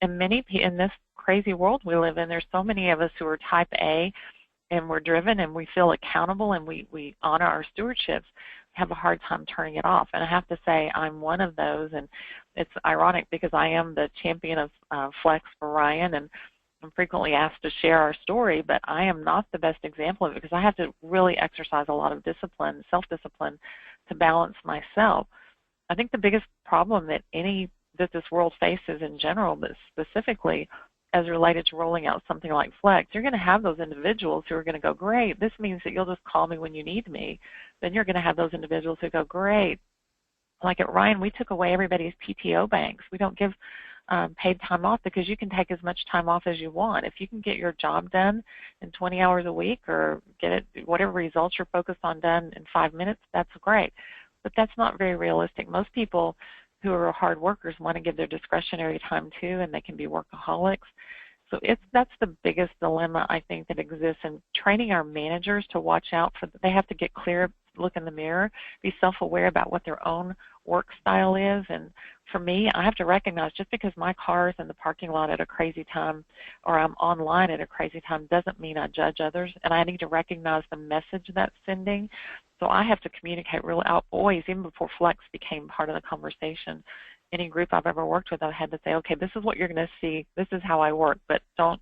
And many in this crazy world we live in, there's so many of us who are type A and we're driven and we feel accountable and we honor our stewardships, have a hard time turning it off. And I have to say I'm one of those, and it's ironic because I am the champion of flex for Ryan, and I'm frequently asked to share our story, but I am not the best example of it because I have to really exercise a lot of discipline, self-discipline, to balance myself. I think the biggest problem that this world faces in general, but specifically as related to rolling out something like Flex, you're going to have those individuals who are going to go, great, this means that you'll just call me when you need me. Then you're going to have those individuals who go, great. Like at Ryan, we took away everybody's PTO banks. We don't give paid time off because you can take as much time off as you want. If you can get your job done in 20 hours a week or get it, whatever results you're focused on done in 5 minutes, that's great. But that's not very realistic. Most people who are hard workers want to give their discretionary time too, and they can be workaholics. So that's the biggest dilemma I think that exists in training our managers to watch out for. They have to get clear, look in the mirror, be self-aware about what their own work style is. And for me, I have to recognize just because my car's in the parking lot at a crazy time or I'm online at a crazy time doesn't mean I judge others. And I need to recognize the message that's sending. So I have to communicate really always, even before Flex became part of the conversation. Any group I've ever worked with, I had to say, okay, this is what you're going to see. This is how I work, but don't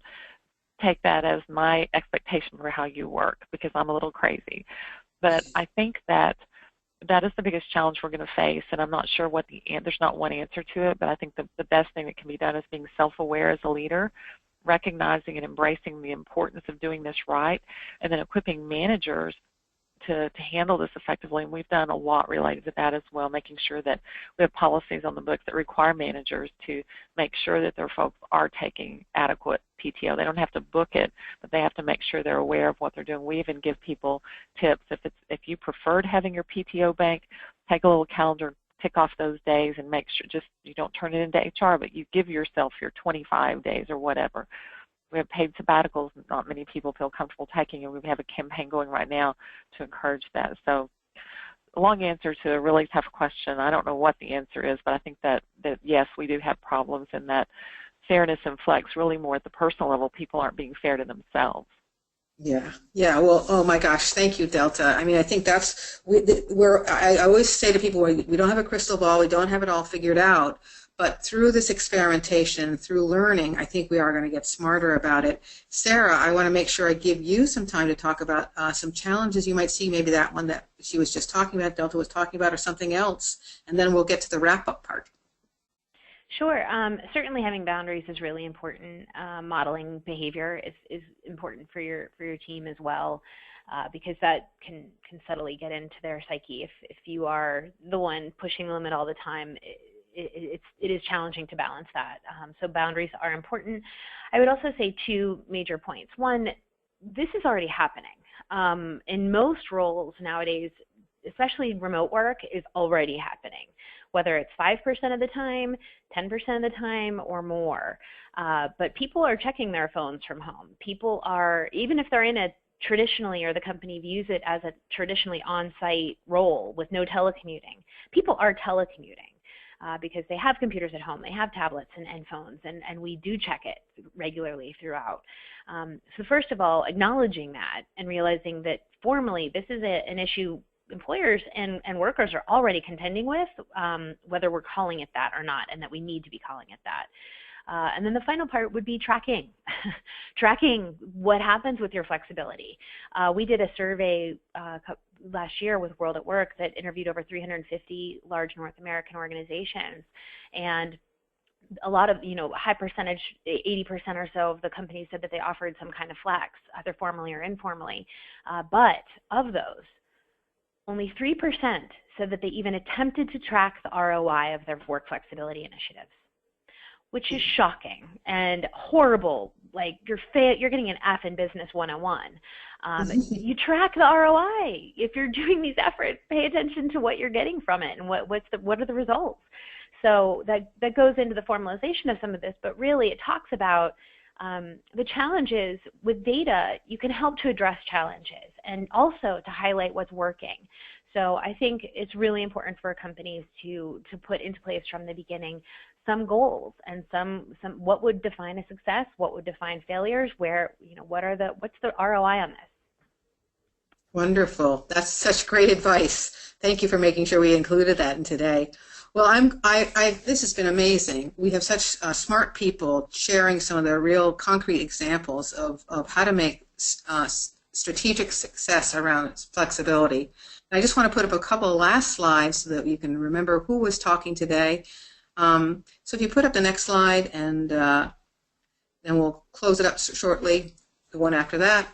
take that as my expectation for how you work because I'm a little crazy. But I think that is the biggest challenge we're going to face, and I'm not sure there's not one answer to it, but I think the best thing that can be done is being self-aware as a leader, recognizing and embracing the importance of doing this right, and then equipping managers to handle this effectively, and we've done a lot related to that as well, making sure that we have policies on the books that require managers to make sure that their folks are taking adequate PTO. They don't have to book it, but they have to make sure they're aware of what they're doing. We even give people tips. If you preferred having your PTO bank, take a little calendar, tick off those days, and make sure just you don't turn it into HR, but you give yourself your 25 days or whatever. We have paid sabbaticals not many people feel comfortable taking, and we have a campaign going right now to encourage that. So a long answer to a really tough question. I don't know what the answer is, but I think that yes, we do have problems, and that fairness and flex really more at the personal level. People aren't being fair to themselves. Yeah. Well, oh my gosh, thank you, Delta. I mean, I think that's I always say to people, we don't have a crystal ball, we don't have it all figured out, but through this experimentation, through learning, I think we are going to get smarter about it. Sara, I want to make sure I give you some time to talk about some challenges you might see, maybe that one that she was just talking about, Delta was talking about, or something else, and then we'll get to the wrap-up part. Sure. Certainly having boundaries is really important. Modeling behavior is important for your team as well, because that can subtly get into their psyche. If you are the one pushing the limit all the time, it is challenging to balance that. So boundaries are important. I would also say two major points. One, this is already happening. In most roles nowadays, especially remote work, is already happening, whether it's 5% of the time, 10% of the time, or more. But people are checking their phones from home. People are, even if they're in a traditionally, or the company views it as a traditionally on-site role with no telecommuting, people are telecommuting. Because they have computers at home, they have tablets and phones, and we do check it regularly throughout. So first of all, acknowledging that and realizing that formally this is an issue employers and workers are already contending with, whether we're calling it that or not, and that we need to be calling it that. And then the final part would be tracking. Tracking what happens with your flexibility. We did a survey last year with World at Work that interviewed over 350 large North American organizations, and a lot of, high percentage, 80% or so of the companies said that they offered some kind of flex, either formally or informally. But of those, only 3% said that they even attempted to track the ROI of their work flexibility initiatives, which is shocking and horrible. Like you're getting an F in Business 101. You track the ROI. If you're doing these efforts, pay attention to what you're getting from it and what are the results. So that goes into the formalization of some of this, but really it talks about the challenges with data. You can help to address challenges and also to highlight what's working. So I think it's really important for companies to put into place from the beginning some goals and some what would define a success, what would define failures, what's the ROI on this? Wonderful. That's such great advice. Thank you for making sure we included that in today. Well, this has been amazing. We have such smart people sharing some of the real concrete examples of how to make strategic success around flexibility. And I just want to put up a couple of last slides so that you can remember who was talking today. So if you put up the next slide, and then we'll close it up shortly, the one after that.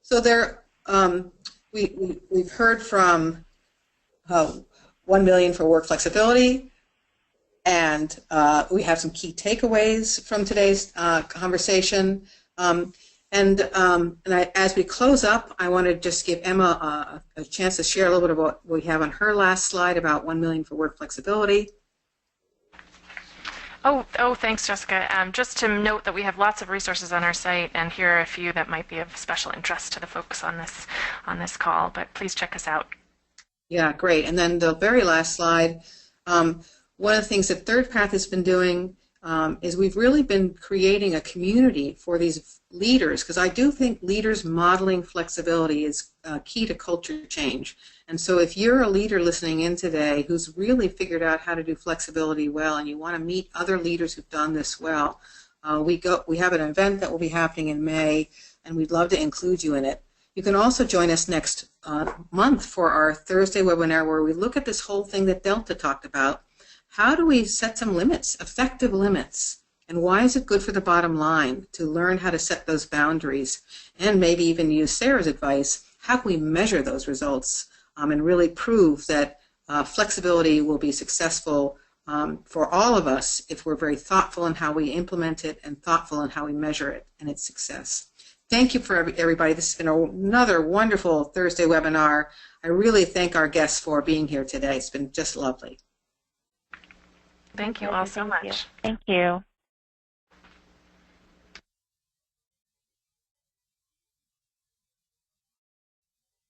So we've heard from 1 million for work flexibility, and we have some key takeaways from today's conversation. As we close up, I want to just give Emma a chance to share a little bit about what we have on her last slide about 1 million for work flexibility. Oh, thanks, Jessica. Just to note that we have lots of resources on our site, and here are a few that might be of special interest to the folks on this call. But please check us out. Yeah, great. And then the very last slide. One of the things that ThirdPath has been doing is we've really been creating a community for these leaders, because I do think leaders modeling flexibility is key to culture change. And so if you're a leader listening in today who's really figured out how to do flexibility well, and you want to meet other leaders who've done this well, we have an event that will be happening in May, and we'd love to include you in it. You can also join us next month for our Thursday webinar, where we look at this whole thing that Delta talked about. How do we set some limits, effective limits? And why is it good for the bottom line to learn how to set those boundaries, and maybe even use Sara's advice how can we measure those results and really prove that flexibility will be successful for all of us if we're very thoughtful in how we implement it and thoughtful in how we measure it and its success. Thank you for everybody. This has been another wonderful Thursday webinar. I really thank our guests for being here today. It's been just lovely. Thank you all so much. Thank you.